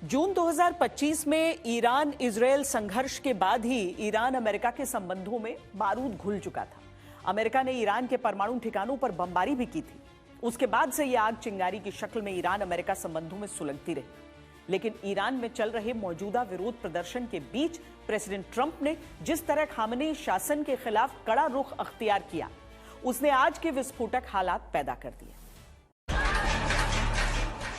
जून 2025 में Iran Israel संघर्ष के बाद ही ईरान अमेरिका के संबंधों में बारूद घुल चुका था। अमेरिका ने ईरान के परमाणु ठिकानों पर बमबारी भी की थी। उसके बाद से यह आग चिंगारी की शक्ल में ईरान अमेरिका संबंधों में सुलगती रही। लेकिन ईरान में चल रहे मौजूदा विरोध प्रदर्शन के बीच प्रेसिडेंट ट्रंप ने जिस तरह खामेनेई शासन के खिलाफ कड़ा रुख अख्तियार किया, उसने आज के विस्फोटक हालात पैदा कर दिए।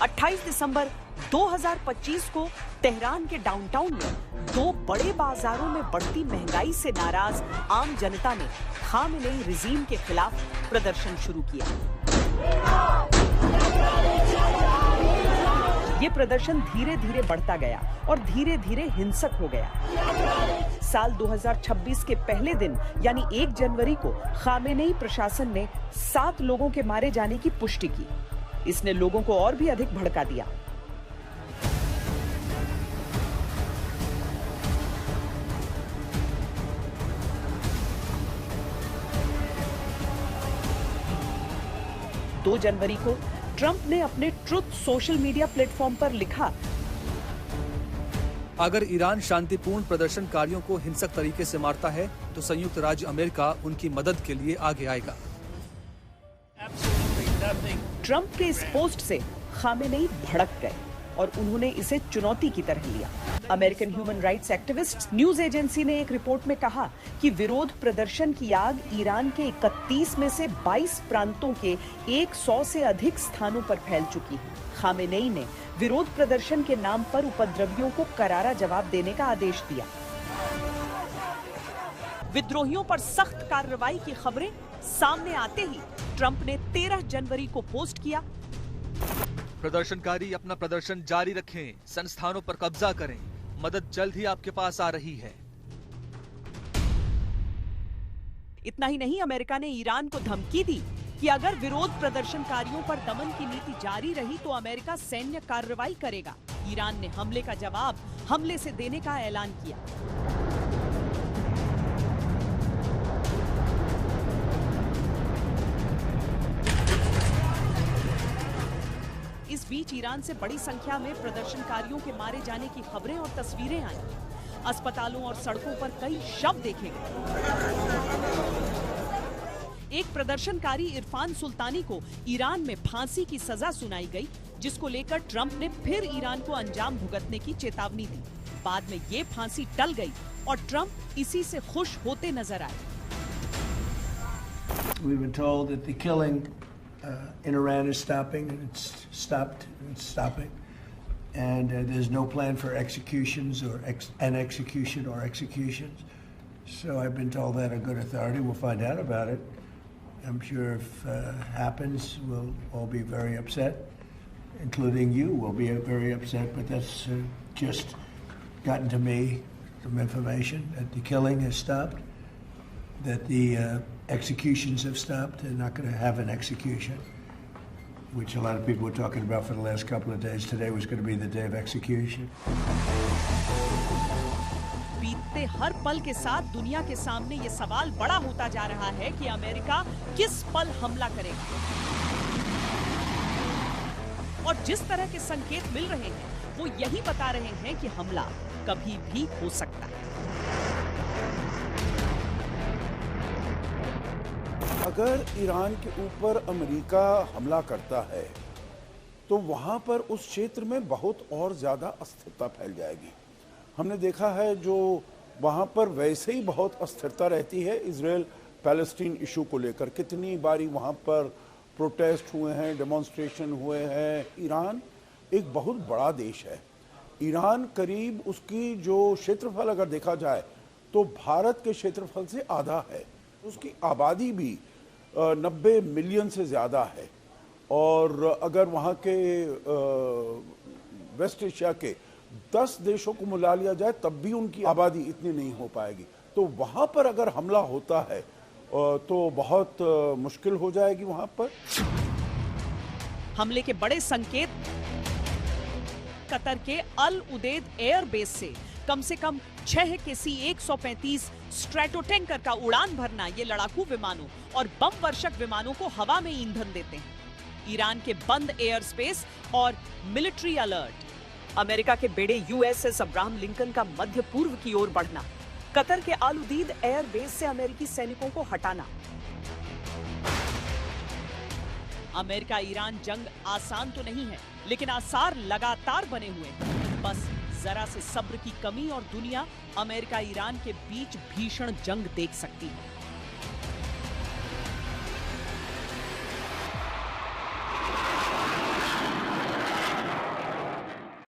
28 दिसंबर 2025 को तेहरान के डाउनटाउन में दो बड़े बाजारों में बढ़ती महंगाई से नाराज आम जनता ने खामेनेई रिजीम के खिलाफ प्रदर्शन शुरू किया। ये प्रदर्शन धीरे धीरे बढ़ता गया और धीरे धीरे हिंसक हो गया। साल 2026 के पहले दिन यानी 1 जनवरी को खामेनेई प्रशासन ने 7 लोगों के मारे जाने की पुष्टि की। इसने लोगों को और भी अधिक भड़का दिया। दो जनवरी को ट्रंप ने अपने ट्रुथ सोशल मीडिया प्लेटफॉर्म पर लिखा, अगर ईरान शांतिपूर्ण प्रदर्शनकारियों को हिंसक तरीके से मारता है तो संयुक्त राज्य अमेरिका उनकी मदद के लिए आगे आएगा। ट्रंप के इस पोस्ट से खामेनेई भड़क गए और उन्होंने इसे चुनौती की तरह लिया। American human rights activist news agency ने एक रिपोर्ट में कहा कि विरोध प्रदर्शन की आग ईरान के 31 में से 22 प्रांतों के 100 से अधिक स्थानों पर फैल चुकी है। खामेनेई ने विरोध प्रदर्शन के नाम पर उपद्रवियों को करारा जवाब देने का आदेश दिया। विद्रोहियों पर सख्त कार्रवाई की खबरें सामने आते ही ट्रंप ने 13 जनवरी को पोस्ट किया, प्रदर्शनकारी अपना प्रदर्शन जारी रखें, संस्थानों पर कब्जा करें, मदद जल्द ही आपके पास आ रही है। इतना ही नहीं, अमेरिका ने ईरान को धमकी दी कि अगर विरोध प्रदर्शनकारियों पर दमन की नीति जारी रही तो अमेरिका सैन्य कार्रवाई करेगा। ईरान ने हमले का जवाब हमले से देने का ऐलान किया। इस बीच ईरान से बड़ी संख्या में प्रदर्शनकारियों के मारे जाने की खबरें और तस्वीरें आई। अस्पतालों और सड़कों पर कई शव देखे गए। एक प्रदर्शनकारी इरफान सुल्तानी को ईरान में फांसी की सजा सुनाई गई, जिसको लेकर ट्रंप ने फिर ईरान को अंजाम भुगतने की चेतावनी दी। बाद में ये फांसी टल गई और ट्रंप इसी से खुश होते नजर आए। We've been told that the killing in Iran is stopping, and it's stopped, and it's stopping, and there's no plan for executions or executions. So I've been told that a good authority. We'll find out about it. I'm sure if it happens, we'll all be very upset, including you will be very upset, but that's just gotten to me some information that the killing has stopped, that the executions have stopped. They're not going to have an execution, which a lot of people were talking about for the last couple of days. Today was going to be the day of execution. बीतते हर पल के साथ दुनिया के सामने ये सवाल बड़ा होता जा रहा है कि अमेरिका किस पल हमला करेगा। और जिस तरह के संकेत मिल रहे हैं वो यही बता रहे हैं कि हमला कभी भी हो सकता है। अगर ईरान के ऊपर अमेरिका हमला करता है तो वहां पर उस क्षेत्र में बहुत और ज़्यादा अस्थिरता फैल जाएगी। हमने देखा है जो वहां पर वैसे ही बहुत अस्थिरता रहती है इजराइल पैलेस्टीन इशू को लेकर। कितनी बारी वहां पर प्रोटेस्ट हुए हैं, डेमोन्स्ट्रेशन हुए हैं। ईरान एक बहुत बड़ा देश है। ईरान करीब उसकी जो क्षेत्रफल अगर देखा जाए तो भारत के क्षेत्रफल से आधा है। उसकी आबादी भी 90 मिलियन से ज़्यादा है। और अगर वहाँ के वेस्ट एशिया के 10 देशों को मिला लिया जाए तब भी उनकी आबादी इतनी नहीं हो पाएगी। तो वहाँ पर अगर हमला होता है तो बहुत मुश्किल हो जाएगी वहाँ पर। हमले के बड़े संकेत कतर के अल उदेद एयरबेस से कम 6 KC-135 स्ट्रैटो टैंकर का उड़ान भरना ये लड़ाकू विमानों और बम वर्षक विमानों को हवा में ईंधन देते हैं। ईरान के बंद एयर स्पेस और मिलिट्री अलर्ट, अमेरिका के बेड़े यूएसएस अब्राहम लिंकन का मध्य पूर्व की ओर बढ़ना, कतर के आल उदीद एयरबेस से अमेरिकी सैनिकों को हटाना। अमेरिका ईरान जंग आसान तो नहीं है, लेकिन आसार लगातार बने हुए हैं। बस जरा से सब्र की कमी और दुनिया अमेरिका ईरान के बीच भीषण जंग देख सकती है।